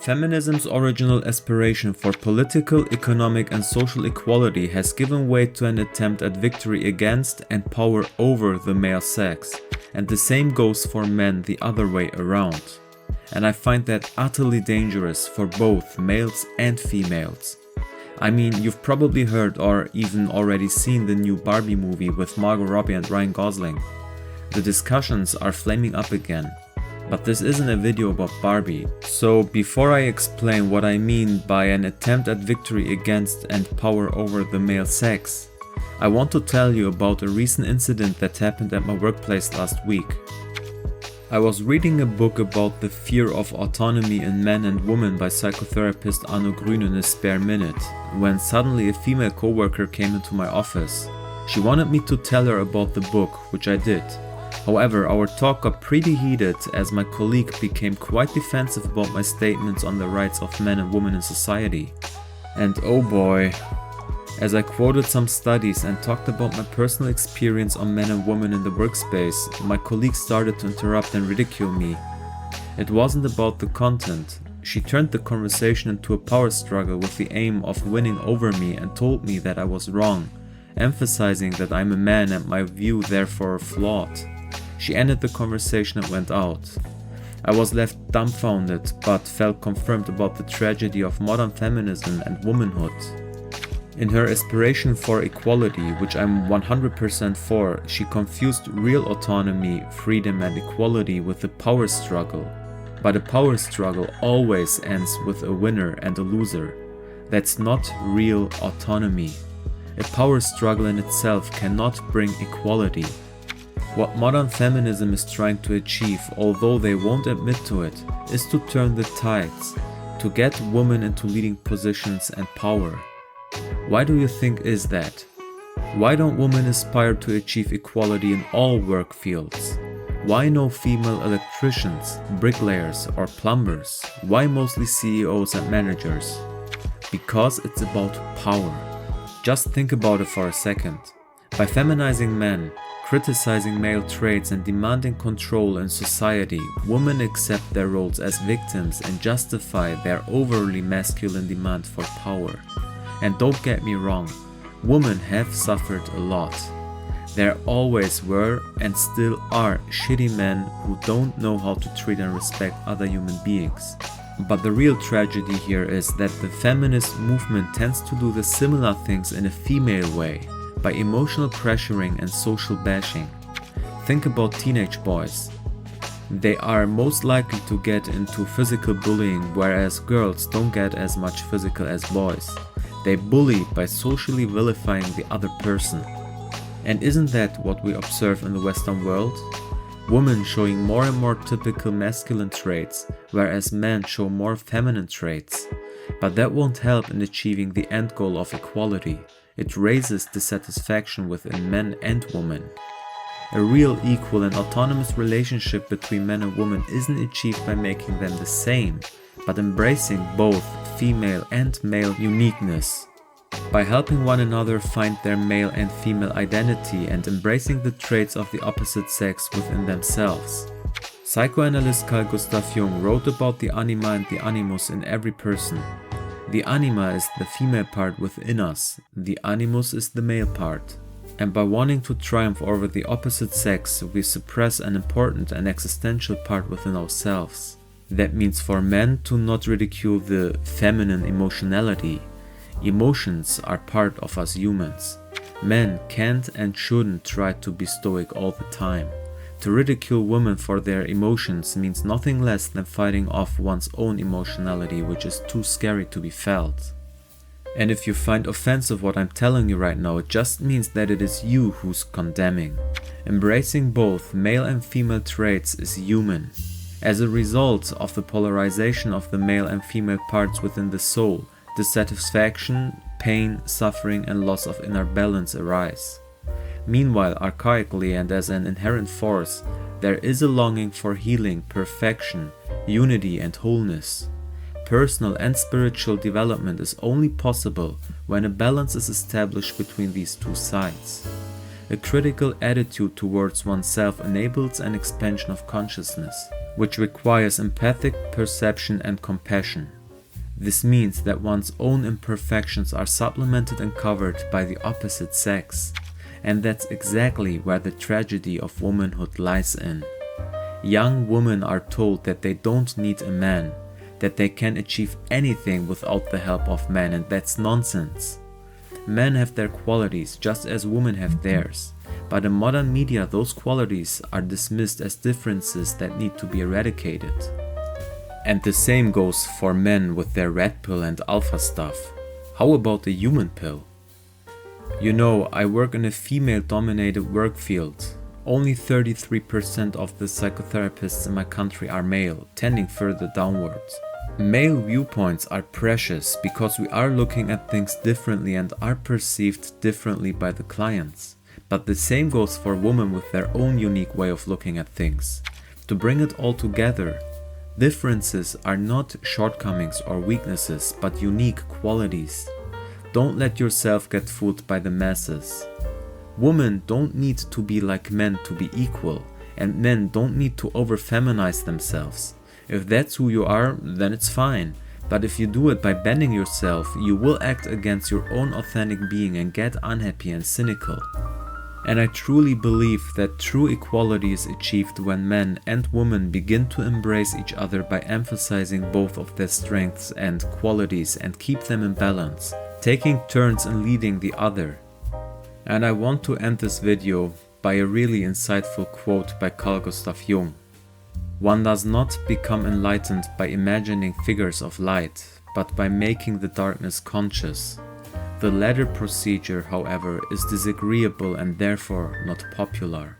Feminism's original aspiration for political, economic and social equality has given way to an attempt at victory against and power over the male sex, and the same goes for men the other way around. And I find that utterly dangerous for both males and females. I mean, you've probably heard or even already seen the new Barbie movie with Margot Robbie and Ryan Gosling. The discussions are flaming up again. But this isn't a video about Barbie, so before I explain what I mean by an attempt at victory against and power over the male sex, I want to tell you about a recent incident that happened at my workplace last week. I was reading a book about the fear of autonomy in men and women by psychotherapist Arno Grün in a spare minute, when suddenly a female coworker came into my office. She wanted me to tell her about the book, which I did. However, our talk got pretty heated as my colleague became quite defensive about my statements on the rights of men and women in society. And oh boy, as I quoted some studies and talked about my personal experience on men and women in the workspace, my colleague started to interrupt and ridicule me. It wasn't about the content. She turned the conversation into a power struggle with the aim of winning over me and told me that I was wrong, emphasizing that I'm a man and my view therefore flawed. She ended the conversation and went out. I was left dumbfounded, but felt confirmed about the tragedy of modern feminism and womanhood. In her aspiration for equality, which I'm 100% for, she confused real autonomy, freedom and equality with a power struggle. But a power struggle always ends with a winner and a loser. That's not real autonomy. A power struggle in itself cannot bring equality. What modern feminism is trying to achieve, although they won't admit to it, is to turn the tides, to get women into leading positions and power. Why do you think is that? Why don't women aspire to achieve equality in all work fields? Why no female electricians, bricklayers or plumbers? Why mostly CEOs and managers? Because it's about power. Just think about it for a second. By feminizing men, criticizing male traits and demanding control in society, women accept their roles as victims and justify their overly masculine demand for power. And don't get me wrong, women have suffered a lot. There always were and still are shitty men who don't know how to treat and respect other human beings. But the real tragedy here is that the feminist movement tends to do the similar things in a female way, by emotional pressuring and social bashing. Think about teenage boys. They are most likely to get into physical bullying, whereas girls don't get as much physical as boys. They bully by socially vilifying the other person. And isn't that what we observe in the Western world? Women showing more and more typical masculine traits, whereas men show more feminine traits. But that won't help in achieving the end goal of equality. It raises dissatisfaction within men and women. A real equal and autonomous relationship between men and women isn't achieved by making them the same, but embracing both female and male uniqueness. By helping one another find their male and female identity and embracing the traits of the opposite sex within themselves. Psychoanalyst Carl Gustav Jung wrote about the Anima and the Animus in every person. The Anima is the female part within us, the Animus is the male part. And by wanting to triumph over the opposite sex, we suppress an important and existential part within ourselves. That means for men to not ridicule the feminine emotionality. Emotions are part of us humans. Men can't and shouldn't try to be stoic all the time. To ridicule women for their emotions means nothing less than fighting off one's own emotionality, which is too scary to be felt. And if you find offensive what I'm telling you right now, it just means that it is you who's condemning. Embracing both male and female traits is human. As a result of the polarization of the male and female parts within the soul, dissatisfaction, pain, suffering and loss of inner balance arise. Meanwhile, archaically and as an inherent force, there is a longing for healing, perfection, unity and wholeness. Personal and spiritual development is only possible when a balance is established between these two sides. A critical attitude towards oneself enables an expansion of consciousness, which requires empathic perception and compassion. This means that one's own imperfections are supplemented and covered by the opposite sex, and that's exactly where the tragedy of womanhood lies in. Young women are told that they don't need a man, that they can achieve anything without the help of men, and that's nonsense. Men have their qualities just as women have theirs, but in modern media those qualities are dismissed as differences that need to be eradicated. And the same goes for men with their red pill and alpha stuff. How about the human pill? You know, I work in a female-dominated work field. Only 33% of the psychotherapists in my country are male, tending further downwards. Male viewpoints are precious because we are looking at things differently and are perceived differently by the clients. But the same goes for women with their own unique way of looking at things. To bring it all together, differences are not shortcomings or weaknesses, but unique qualities. Don't let yourself get fooled by the masses. Women don't need to be like men to be equal, and men don't need to over-feminize themselves. If that's who you are, then it's fine. But if you do it by bending yourself, you will act against your own authentic being and get unhappy and cynical. And I truly believe that true equality is achieved when men and women begin to embrace each other by emphasizing both of their strengths and qualities and keep them in balance, taking turns in leading the other. And I want to end this video by a really insightful quote by Carl Gustav Jung. One does not become enlightened by imagining figures of light, but by making the darkness conscious. The latter procedure, however, is disagreeable and therefore not popular.